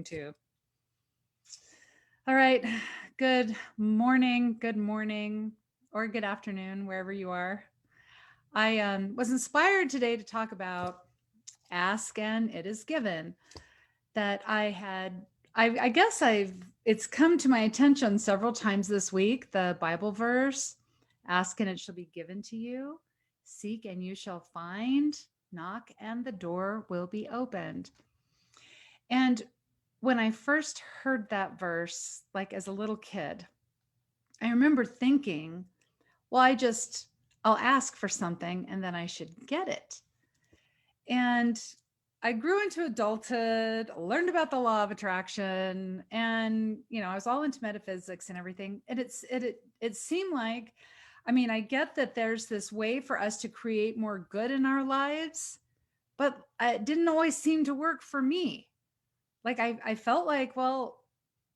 Too. All right. Good morning, or good afternoon, wherever you are. I was inspired today to talk about ask and it is given. That I guess it's come to my attention several times this week. The Bible verse, ask and it shall be given to you, seek and you shall find, knock and the door will be opened. And when I first heard that verse, like as a little kid, I remember thinking, well, I'll ask for something and then I should get it. And I grew into adulthood, learned about the law of attraction, and I was all into metaphysics and everything. And it seemed like, I get that there's this way for us to create more good in our lives, but it didn't always seem to work for me. Like I felt like, well,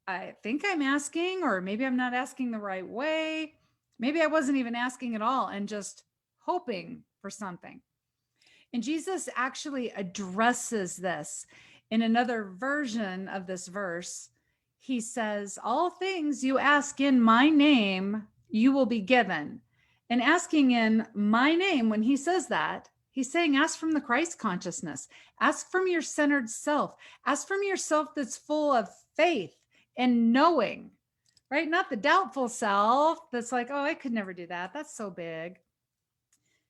I think I'm asking, or maybe I'm not asking the right way. Maybe I wasn't even asking at all and just hoping for something. And Jesus actually addresses this in another version of this verse. He says, all things you ask in my name, you will be given. And asking in my name, when he says that, he's saying, ask from the Christ consciousness, ask from your centered self, ask from yourself that's full of faith and knowing, right? Not the doubtful self that's like, oh, I could never do that. That's so big.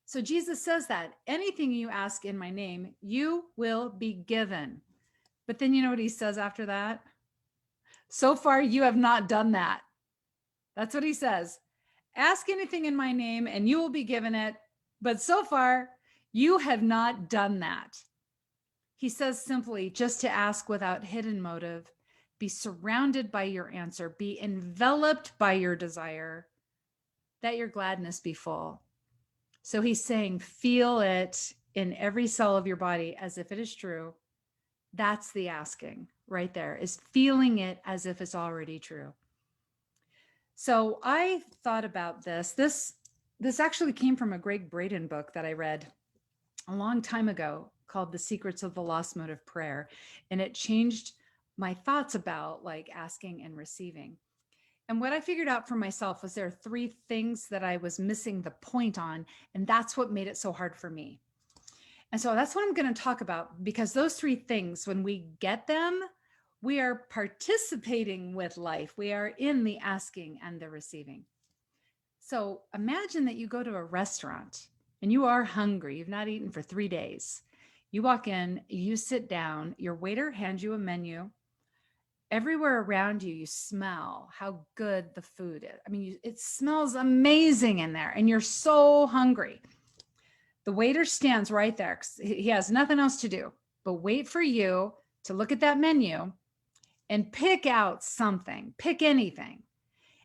So Jesus says that anything you ask in my name, you will be given. But then you know what he says after that? So far, you have not done that. That's what he says. Ask anything in my name and you will be given it. But so far, you have not done that. He says simply just to ask without hidden motive, be surrounded by your answer, be enveloped by your desire, that your gladness be full. So he's saying, feel it in every cell of your body as if it is true. That's the asking right there, is feeling it as if it's already true. So I thought about this. This actually came from a Greg Braden book that I read a long time ago called The Secrets of the Lost Mode of Prayer. And it changed my thoughts about like asking and receiving. And what I figured out for myself was there are three things that I was missing the point on, and that's what made it so hard for me. And so that's what I'm going to talk about, because those three things, when we get them, we are participating with life. We are in the asking and the receiving. So imagine that you go to a restaurant and you are hungry. You've not eaten for 3 days. You walk in, you sit down, your waiter hands you a menu. Everywhere around you, you smell how good the food is. It smells amazing in there and you're so hungry. The waiter stands right there. He has nothing else to do but wait for you to look at that menu and pick out something, pick anything.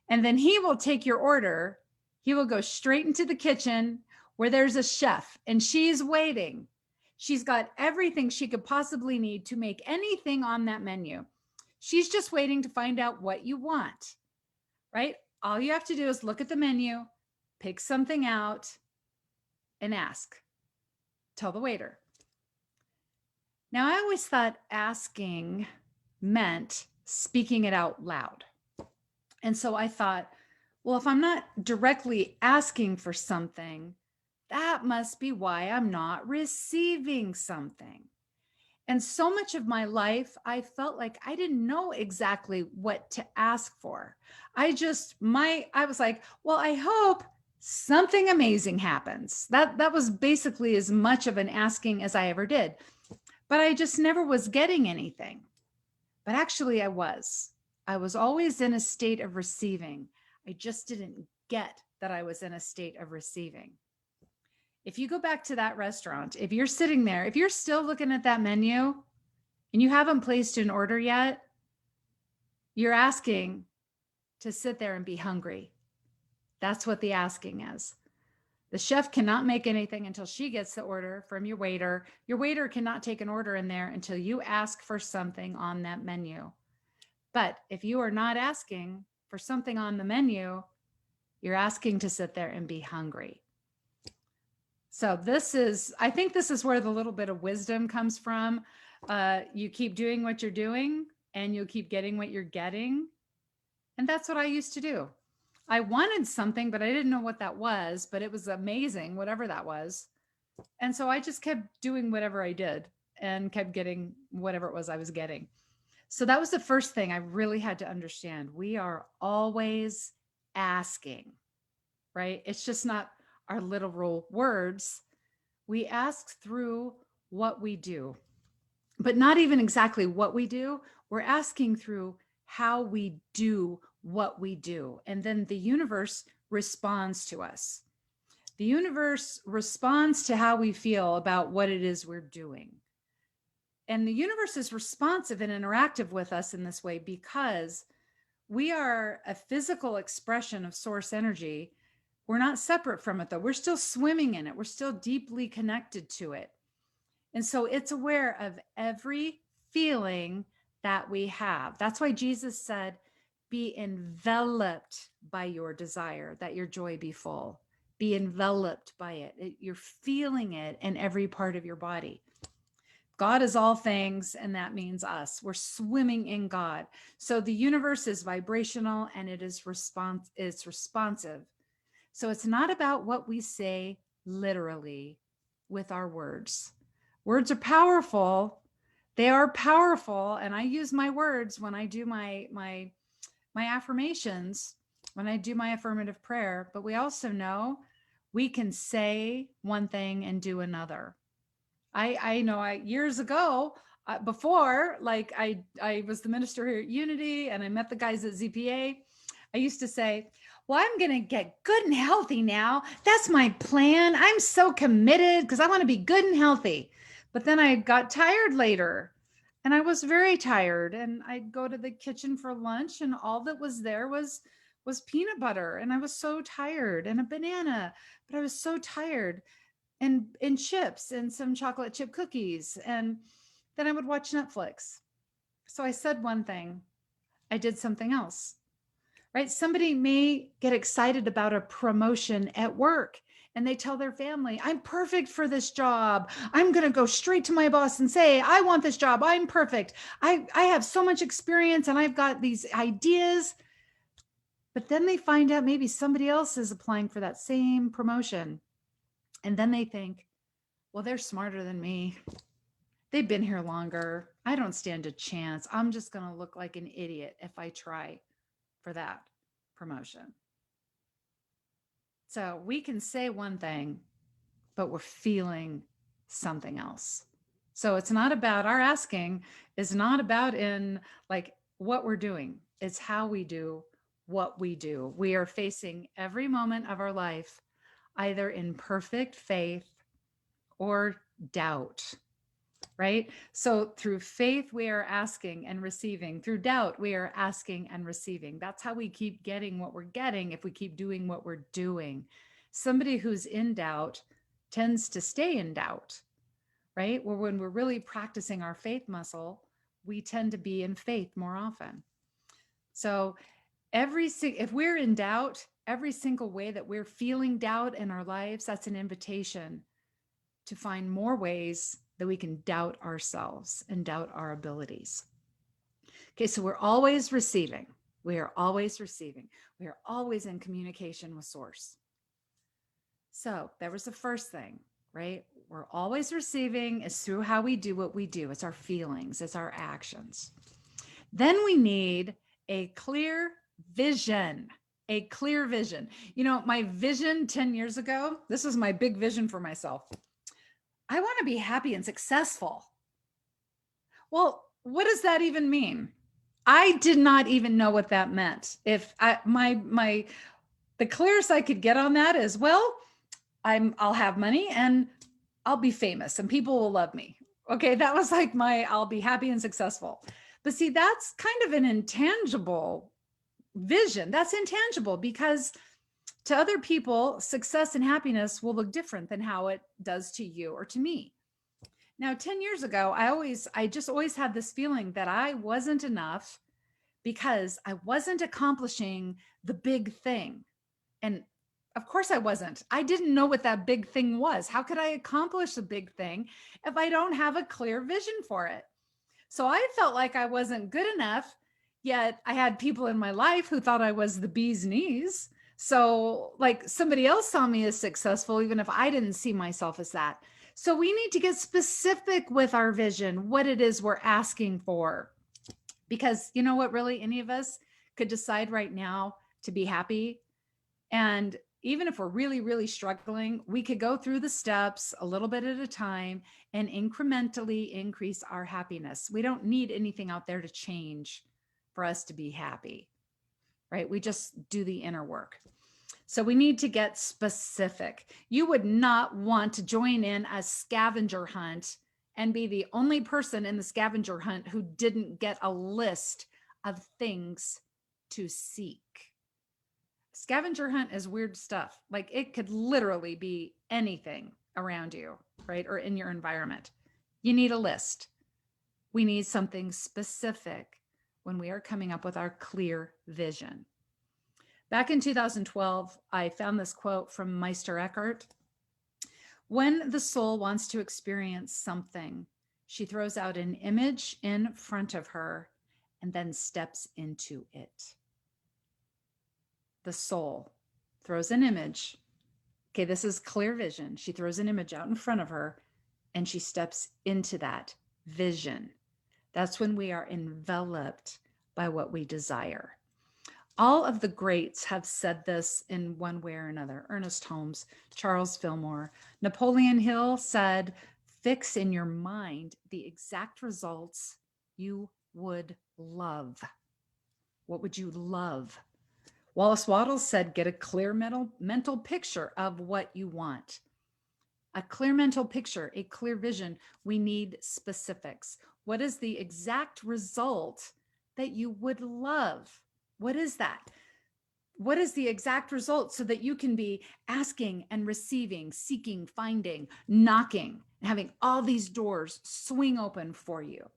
And then he will take your order. He will go straight into the kitchen where there's a chef and she's waiting. She's got everything she could possibly need to make anything on that menu. She's just waiting to find out what you want, right? All you have to do is look at the menu, pick something out, and ask. Tell the waiter. Now, I always thought asking meant speaking it out loud. And so I thought, well, if I'm not directly asking for something, that must be why I'm not receiving something. And so much of my life, I felt like I didn't know exactly what to ask for. I was like, well, I hope something amazing happens. That was basically as much of an asking as I ever did. But I just never was getting anything. But actually I was. I was always in a state of receiving. I just didn't get that I was in a state of receiving. If you go back to that restaurant, if you're sitting there, if you're still looking at that menu and you haven't placed an order yet, you're asking to sit there and be hungry. That's what the asking is. The chef cannot make anything until she gets the order from your waiter. Your waiter cannot take an order in there until you ask for something on that menu. But if you are not asking for something on the menu, you're asking to sit there and be hungry. So I think this is where the little bit of wisdom comes from. You keep doing what you're doing and you'll keep getting what you're getting. And that's what I used to do. I wanted something, but I didn't know what that was, but it was amazing, whatever that was. And so I just kept doing whatever I did and kept getting whatever it was I was getting. So that was the first thing I really had to understand. We are always asking, right? It's just not our literal words. We ask through what we do, but not even exactly what we do. We're asking through how we do what we do. And then the universe responds to us. The universe responds to how we feel about what it is we're doing. And the universe is responsive and interactive with us in this way because we are a physical expression of source energy. We're not separate from it, though. We're still swimming in it, we're still deeply connected to it. And so it's aware of every feeling that we have. That's why Jesus said, be enveloped by your desire, that your joy be full. Be enveloped by it. You're feeling it in every part of your body. God is all things, and that means us. We're swimming in God. So the universe is vibrational and it's responsive. So it's not about what we say literally with our words. Words are powerful. They are powerful, and I use my words when I do my affirmations, when I do my affirmative prayer, but we also know we can say one thing and do another. I know years ago, before, like I was the minister here at Unity and I met the guys at ZPA, I used to say, well, I'm going to get good and healthy now. That's my plan. I'm so committed because I want to be good and healthy. But then I got tired later, and I was very tired, and I'd go to the kitchen for lunch and all that was there was peanut butter, and I was so tired, and a banana, but I was so tired, and chips and some chocolate chip cookies, and then I would watch Netflix. So I said one thing, I did something else. Right? Somebody may get excited about a promotion at work and they tell their family, I'm perfect for this job. I'm going to go straight to my boss and say, I want this job. I'm perfect. I have so much experience and I've got these ideas. But then they find out maybe somebody else is applying for that same promotion. And then they think, well, they're smarter than me. They've been here longer. I don't stand a chance. I'm just going to look like an idiot if I try for that promotion. So we can say one thing, but we're feeling something else. So it's not about our asking, is not about in like what we're doing. It's how we do what we do. We are facing every moment of our life either in perfect faith or doubt, right? So through faith, we are asking and receiving. Through doubt, we are asking and receiving. That's how we keep getting what we're getting if we keep doing what we're doing. Somebody who's in doubt tends to stay in doubt, right? Or when we're really practicing our faith muscle, we tend to be in faith more often. So if we're in doubt, every single way that we're feeling doubt in our lives, that's an invitation to find more ways that we can doubt ourselves and doubt our abilities. Okay, so we're always receiving. We are always receiving. We are always in communication with source. So that was the first thing, right? We're always receiving. It's through how we do what we do. It's our feelings, it's our actions. Then we need a clear vision. A clear vision. You know, my vision 10 years ago, this was my big vision for myself. I want to be happy and successful. Well, what does that even mean? I did not even know what that meant. If the clearest I could get on that is, well, I'll have money and I'll be famous and people will love me. Okay, that was like I'll be happy and successful. But see, that's kind of an intangible vision. That's intangible because to other people, success and happiness will look different than how it does to you or to me. Now, 10 years ago, I just always had this feeling that I wasn't enough because I wasn't accomplishing the big thing. And of course I wasn't. I didn't know what that big thing was. How could I accomplish a big thing if I don't have a clear vision for it? So I felt like I wasn't good enough, yet I had people in my life who thought I was the bee's knees. So, like, somebody else saw me as successful, even if I didn't see myself as that. So, we need to get specific with our vision, what it is we're asking for. Because you know what, really, any of us could decide right now to be happy. And even if we're really, really struggling, we could go through the steps a little bit at a time and incrementally increase our happiness. We don't need anything out there to change for us to be happy, right? We just do the inner work. So we need to get specific. You would not want to join in a scavenger hunt and be the only person in the scavenger hunt who didn't get a list of things to seek. Scavenger hunt is weird stuff. Like, it could literally be anything around you, right? Or in your environment. You need a list. We need something specific when we are coming up with our clear vision. Back in 2012, I found this quote from Meister Eckhart. When the soul wants to experience something, she throws out an image in front of her and then steps into it. The soul throws an image. Okay, this is clear vision. She throws an image out in front of her and she steps into that vision. That's when we are enveloped by what we desire. All of the greats have said this in one way or another. Ernest Holmes, Charles Fillmore, Napoleon Hill said, fix in your mind the exact results you would love. What would you love? Wallace Wattles said, get a clear mental picture of what you want. A clear mental picture, a clear vision. We need specifics. What is the exact result that you would love? What is that? What is the exact result so that you can be asking and receiving, seeking, finding, knocking, and having all these doors swing open for you?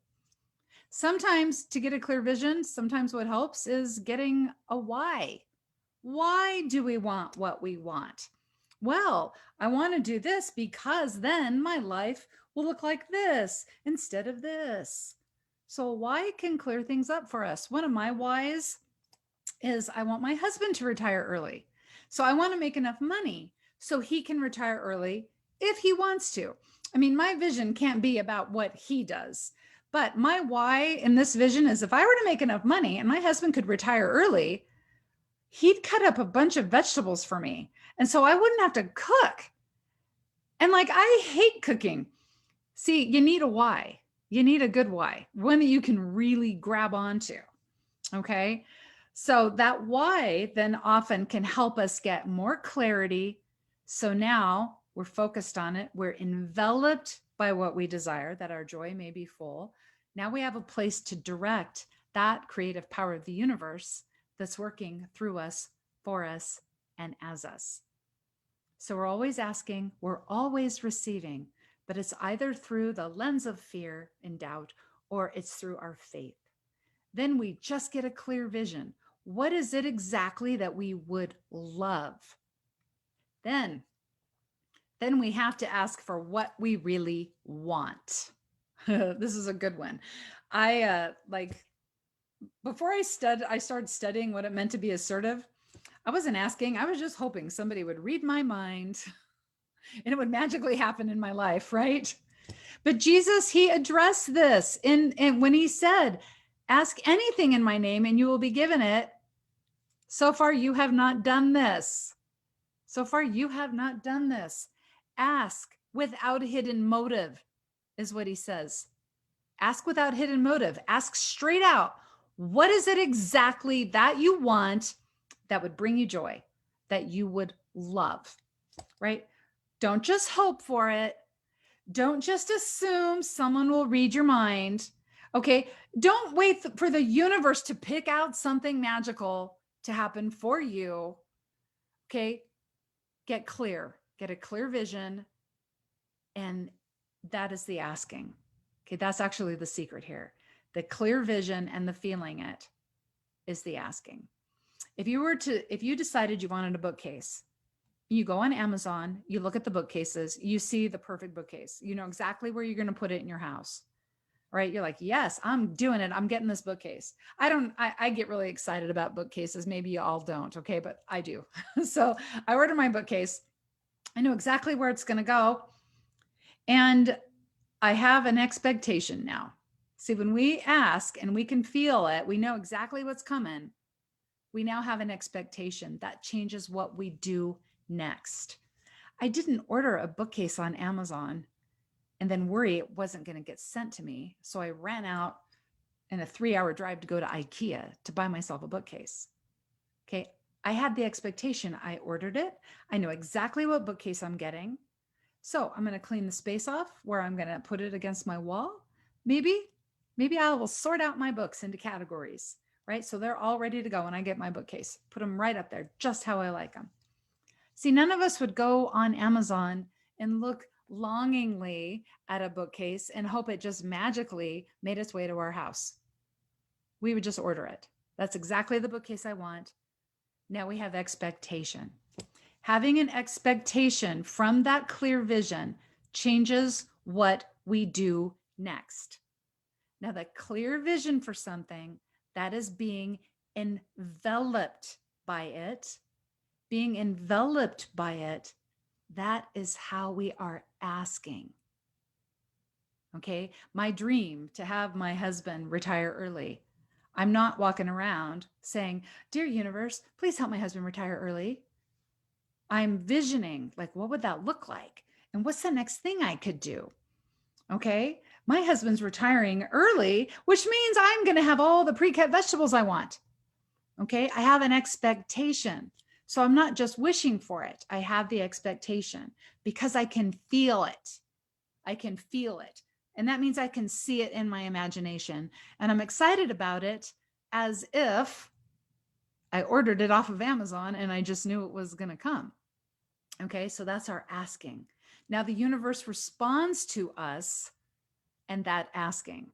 Sometimes to get a clear vision, sometimes what helps is getting a why. Why do we want what we want? Well, I want to do this because then my life will look like this instead of this. So why can clear things up for us. One of my whys is I want my husband to retire early. So I want to make enough money so he can retire early if he wants to. I mean, my vision can't be about what he does. But my why in this vision is if I were to make enough money and my husband could retire early, he'd cut up a bunch of vegetables for me. And so I wouldn't have to cook. And like, I hate cooking. See, you need a why. You need a good why, one that you can really grab onto. Okay. So that why then often can help us get more clarity. So now we're focused on it. We're enveloped by what we desire, that our joy may be full. Now we have a place to direct that creative power of the universe that's working through us, for us, and as us. So we're always asking, we're always receiving, but it's either through the lens of fear and doubt, or it's through our faith. Then we just get a clear vision. What is it exactly that we would love? Then we have to ask for what we really want. This is a good one. Before I started studying what it meant to be assertive. I wasn't asking, I was just hoping somebody would read my mind and it would magically happen in my life, right? But Jesus, he addressed this in when he said, ask anything in my name and you will be given it. So far, you have not done this. So far, you have not done this. Ask without hidden motive is what he says. Ask without hidden motive. Ask straight out. What is it exactly that you want that would bring you joy, that you would love, right? Don't just hope for it. Don't just assume someone will read your mind. Okay. Don't wait for the universe to pick out something magical to happen for you. Okay. Get clear, get a clear vision. And that is the asking. Okay. That's actually the secret here. The clear vision and the feeling it is the asking. If you decided you wanted a bookcase, you go on Amazon, you look at the bookcases, you see the perfect bookcase. You know exactly where you're going to put it in your house. right? You're like, yes, I'm doing it. I'm getting this bookcase. I get really excited about bookcases. Maybe you all don't. Okay. But I do. So I ordered my bookcase. I know exactly where it's going to go. And I have an expectation now. See, when we ask and we can feel it, we know exactly what's coming. We now have an expectation that changes what we do next. I didn't order a bookcase on Amazon and then worry it wasn't going to get sent to me. So I ran out in a 3-hour drive to go to IKEA to buy myself a bookcase. Okay. I had the expectation. I ordered it. I know exactly what bookcase I'm getting. So I'm going to clean the space off where I'm going to put it against my wall. Maybe I will sort out my books into categories, right? So they're all ready to go when I get my bookcase. Put them right up there, just how I like them. See, none of us would go on Amazon and look longingly at a bookcase and hope it just magically made its way to our house. We would just order it. That's exactly the bookcase I want. Now we have expectation. Having an expectation from that clear vision changes what we do next. Now, the clear vision for something, that is being enveloped by it, that is how we are asking. Okay. My dream to have my husband retire early. I'm not walking around saying, "Dear universe, please help my husband retire early." I'm visioning, like, what would that look like? And what's the next thing I could do? Okay. My husband's retiring early, which means I'm going to have all the pre-cut vegetables I want. Okay. I have an expectation. So I'm not just wishing for it. I have the expectation because I can feel it. I can feel it. And that means I can see it in my imagination. And I'm excited about it as if I ordered it off of Amazon and I just knew it was going to come. Okay. So that's our asking. Now the universe responds to us and that asking.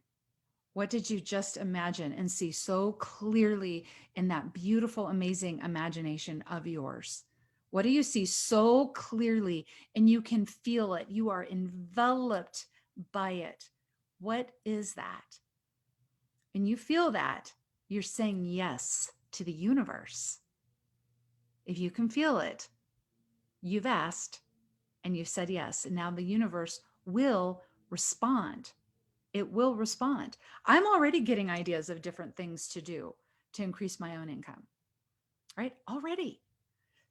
What did you just imagine and see so clearly in that beautiful, amazing imagination of yours? What do you see so clearly and you can feel it? You are enveloped by it. What is that? And you feel that, you're saying yes to the universe. If you can feel it, you've asked and you've said yes. And now the universe will respond. It will respond. I'm already getting ideas of different things to do to increase my own income, right? Already.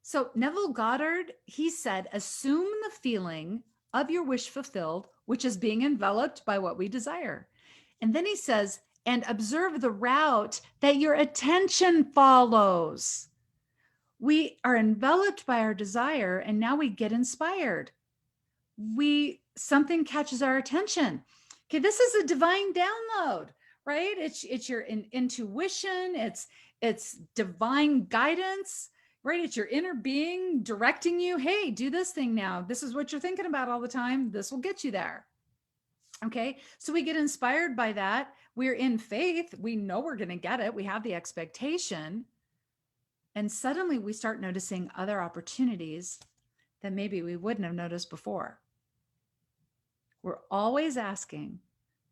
So Neville Goddard, he said, assume the feeling of your wish fulfilled, which is being enveloped by what we desire. And then he says, and observe the route that your attention follows. We are enveloped by our desire and now we get inspired. Something catches our attention. Okay, this is a divine download, right? It's your intuition, it's divine guidance, right? It's your inner being directing you. Hey, do this thing now. This is what you're thinking about all the time. This will get you there. Okay, so we get inspired by that. We're in faith. We know we're going to get it. We have the expectation. And suddenly we start noticing other opportunities that maybe we wouldn't have noticed before. We're always asking,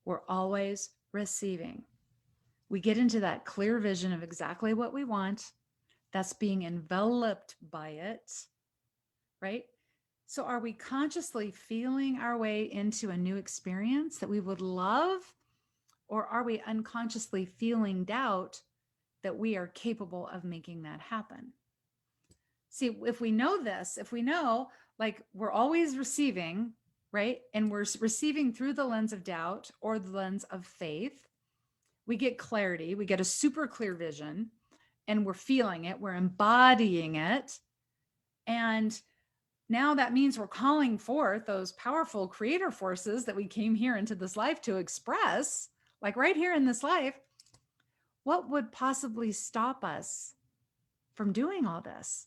we're always receiving. We get into that clear vision of exactly what we want. That's being enveloped by it, right? So are we consciously feeling our way into a new experience that we would love? Or are we unconsciously feeling doubt that we are capable of making that happen? See, if we know this, if we know like we're always receiving, right? And we're receiving through the lens of doubt or the lens of faith, we get clarity, we get a super clear vision, and we're feeling it, we're embodying it. And now that means we're calling forth those powerful creator forces that we came here into this life to express, like right here in this life. What would possibly stop us from doing all this?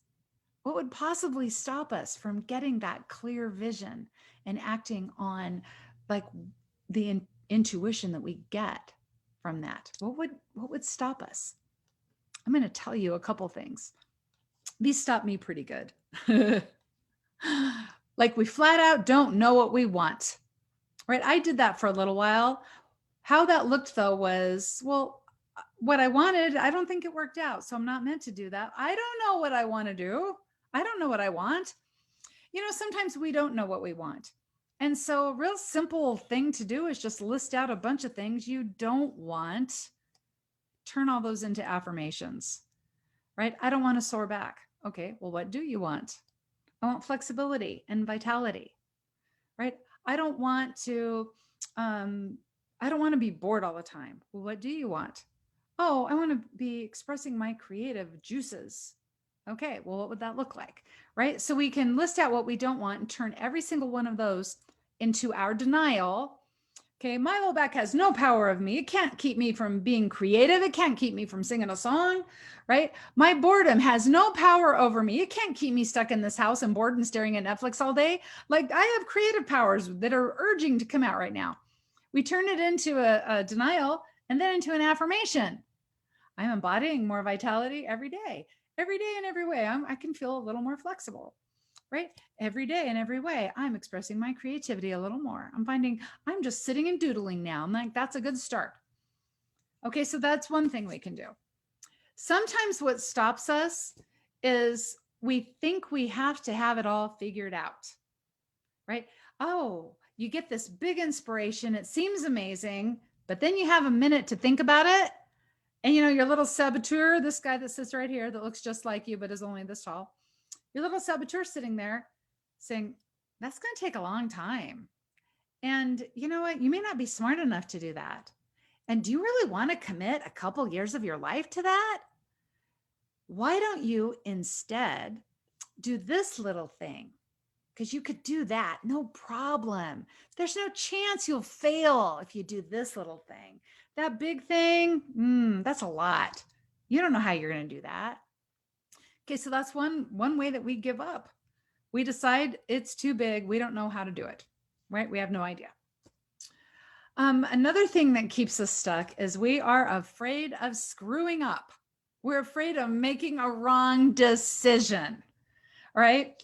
What would possibly stop us from getting that clear vision and acting on like the intuition that we get from that? What would stop us? I'm going to tell you a couple things. These stop me pretty good. Like we flat out don't know what we want, right? I did that for a little while. How that looked though was, well, what I wanted, I don't think it worked out. So I'm not meant to do that. I don't know what I want to do. I don't know what I want. Sometimes we don't know what we want. And so a real simple thing to do is just list out a bunch of things you don't want. Turn all those into affirmations, right? I don't want a sore back. Okay, well, what do you want? I want flexibility and vitality, right? I don't want to, um, I don't want to be bored all the time. Well, what do you want? Oh, I want to be expressing my creative juices. Okay, well, what would that look like? Right? So we can list out what we don't want and turn every single one of those into our denial. Okay, my low back has no power of me. It can't keep me from being creative. It can't keep me from singing a song, right? My boredom has no power over me. It can't keep me stuck in this house and bored and staring at Netflix all day. Like I have creative powers that are urging to come out right now. We turn it into a denial and then into an affirmation. I'm embodying more vitality every day. Every day in every way, I can feel a little more flexible, right? Every day in every way, I'm expressing my creativity a little more. I'm finding I'm just sitting and doodling now. I'm like, that's a good start. Okay, so that's one thing we can do. Sometimes what stops us is we think we have to have it all figured out, right? Oh, you get this big inspiration. It seems amazing, but then you have a minute to think about it. And your little saboteur, this guy that sits right here that looks just like you, but is only this tall, your little saboteur sitting there saying, that's going to take a long time. And you know what? You may not be smart enough to do that. And do you really want to commit a couple years of your life to that? Why don't you instead do this little thing? Because you could do that, no problem. There's no chance you'll fail if you do this little thing. That big thing, that's a lot. You don't know how you're going to do that. Okay, so that's one way that we give up. We decide it's too big. We don't know how to do it, right? We have no idea. Another thing that keeps us stuck is we are afraid of screwing up. We're afraid of making a wrong decision, right?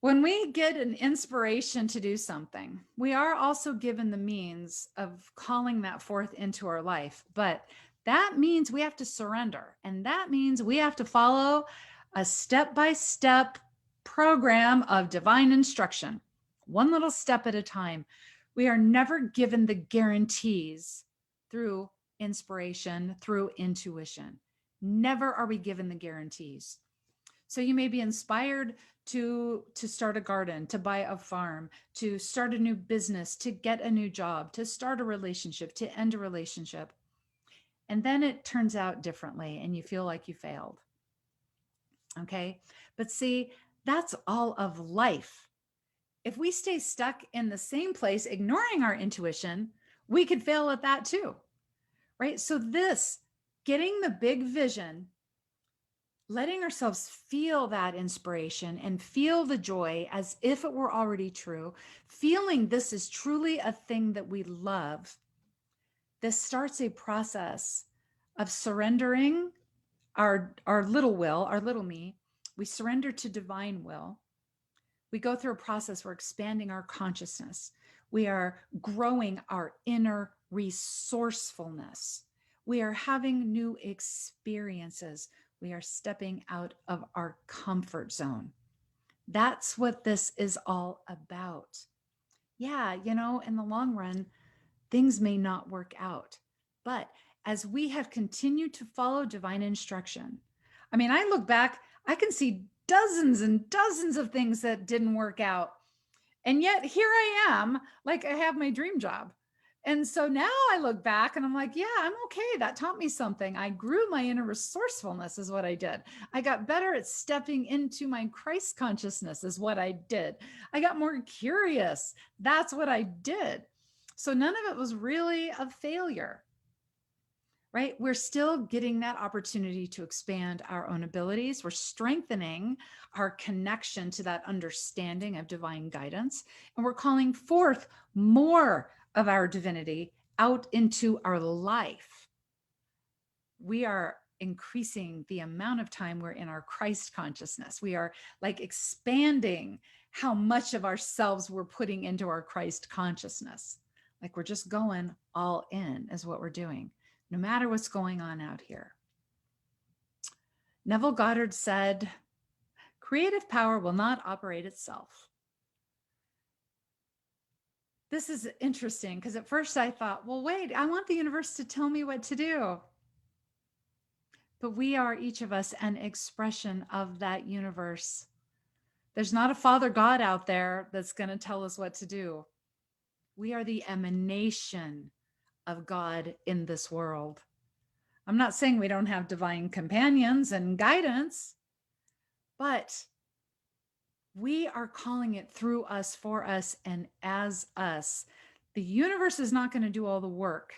When we get an inspiration to do something, we are also given the means of calling that forth into our life. But that means we have to surrender. And that means we have to follow a step-by-step program of divine instruction, one little step at a time. We are never given the guarantees through inspiration, through intuition. Never are we given the guarantees. So you may be inspired to start a garden, to buy a farm, to start a new business, to get a new job, to start a relationship, to end a relationship. And then it turns out differently and you feel like you failed. Okay? But see, that's all of life. If we stay stuck in the same place, ignoring our intuition, we could fail at that too. Right? So this, getting the big vision, letting ourselves feel that inspiration and feel the joy as if it were already true, feeling this is truly a thing that we love, this starts a process of surrendering our little will, our little me. We surrender to divine will. We go through a process, we're expanding our consciousness. We are growing our inner resourcefulness. We are having new experiences. We are stepping out of our comfort zone. That's what this is all about. Yeah, in the long run, things may not work out. But as we have continued to follow divine instruction, I mean, I look back, I can see dozens and dozens of things that didn't work out. And yet here I am, like I have my dream job. And so now I look back and I'm like, yeah, I'm okay. That taught me something. I grew my inner resourcefulness, is what I did. I got better at stepping into my Christ consciousness, is what I did. I got more curious. That's what I did. So none of it was really a failure, right? We're still getting that opportunity to expand our own abilities. We're strengthening our connection to that understanding of divine guidance. And we're calling forth more of our divinity out into our life. We are increasing the amount of time we're in our Christ consciousness. We are like expanding how much of ourselves we're putting into our Christ consciousness. Like we're just going all in, is what we're doing, no matter what's going on out here. Neville Goddard said, creative power will not operate itself. This is interesting because at first I thought, well, wait, I want the universe to tell me what to do. But we are, each of us, an expression of that universe. There's not a Father God out there that's going to tell us what to do. We are the emanation of God in this world. I'm not saying we don't have divine companions and guidance, but we are calling it through us, for us, and as us. The universe is not going to do all the work.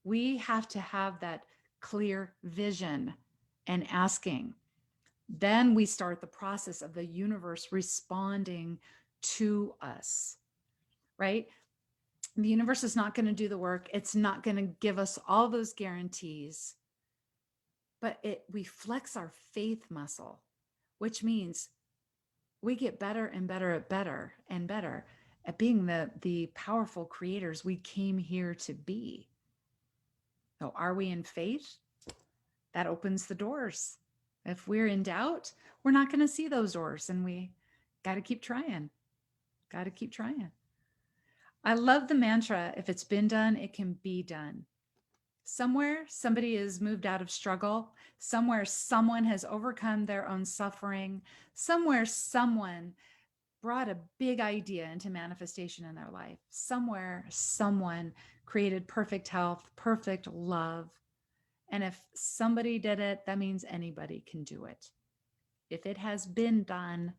We have to have that clear vision and asking. Then we start the process of the universe responding to us, right? The universe is not going to do the work. It's not going to give us all those guarantees, but we flex our faith muscle, which means we get better and better at being the powerful creators we came here to be. So are we in faith? That opens the doors. If we're in doubt, we're not going to see those doors, and we got to keep trying. Got to keep trying. I love the mantra, if it's been done, it can be done. Somewhere somebody has moved out of struggle. Somewhere someone has overcome their own suffering. Somewhere someone brought a big idea into manifestation in their life. Somewhere someone created perfect health, perfect love. And if somebody did it, that means anybody can do it. If it has been done,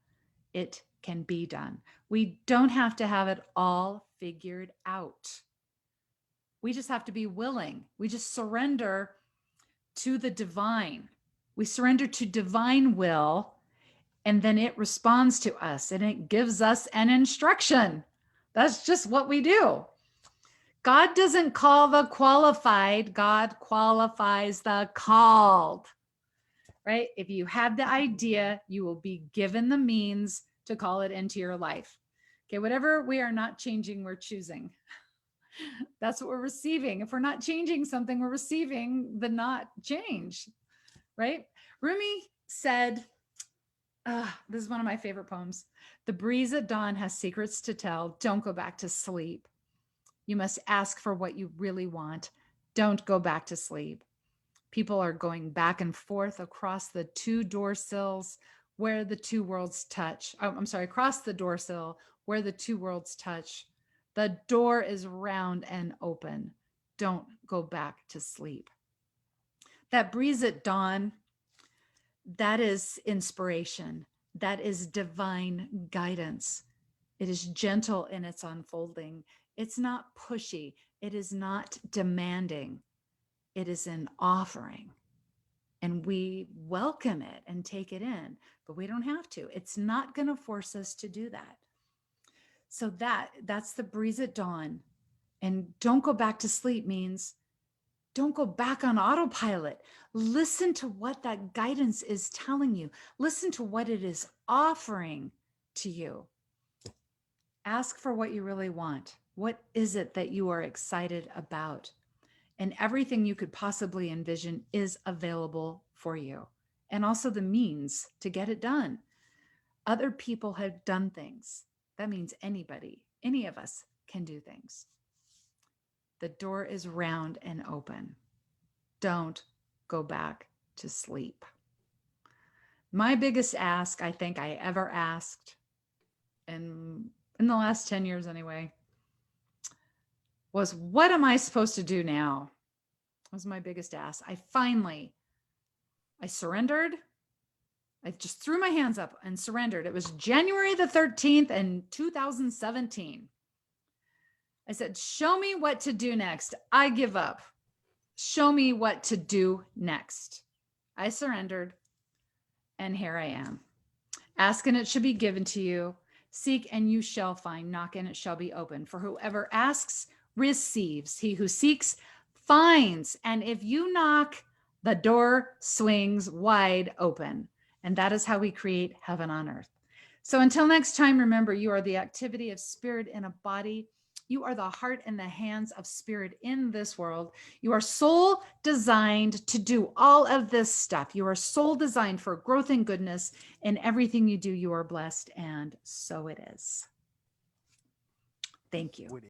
it can be done. We don't have to have it all figured out. We just have to be willing. We just surrender to the divine. We surrender to divine will, and then it responds to us and it gives us an instruction. That's just what we do. God doesn't call the qualified, God qualifies the called, right? If you have the idea, you will be given the means to call it into your life. Okay, whatever we are not changing, we're choosing. That's what we're receiving. If we're not changing something, we're receiving the not change, right? Rumi said, this is one of my favorite poems. The breeze at dawn has secrets to tell. Don't go back to sleep. You must ask for what you really want. Don't go back to sleep. People are going back and forth across the two door sills where the two worlds touch. Oh, I'm sorry, across the door sill where the two worlds touch. The door is round and open. Don't go back to sleep. That breeze at dawn, that is inspiration. That is divine guidance. It is gentle in its unfolding. It's not pushy. It is not demanding. It is an offering. And we welcome it and take it in, but we don't have to. It's not going to force us to do that. So that's the breeze at dawn. And don't go back to sleep means don't go back on autopilot. Listen to what that guidance is telling you. Listen to what it is offering to you. Ask for what you really want. What is it that you are excited about? And everything you could possibly envision is available for you. And also the means to get it done. Other people have done things. That means anybody, any of us can do things. The door is round and open. Don't go back to sleep. My biggest ask, I think I ever asked, and in the last 10 years anyway, was what am I supposed to do now? Was my biggest ask. I surrendered. I just threw my hands up and surrendered. It was January the 13th in 2017. I said, show me what to do next. I give up. Show me what to do next. I surrendered, and here I am. Ask and it shall be given to you. Seek and you shall find. Knock and it shall be open. For whoever asks receives. He who seeks finds. And if you knock, the door swings wide open. And that is how we create heaven on earth. So until next time, remember, you are the activity of spirit in a body. You are the heart and the hands of spirit in this world. You are soul designed to do all of this stuff. You are soul designed for growth and goodness. In everything you do, you are blessed. And so it is. Thank you.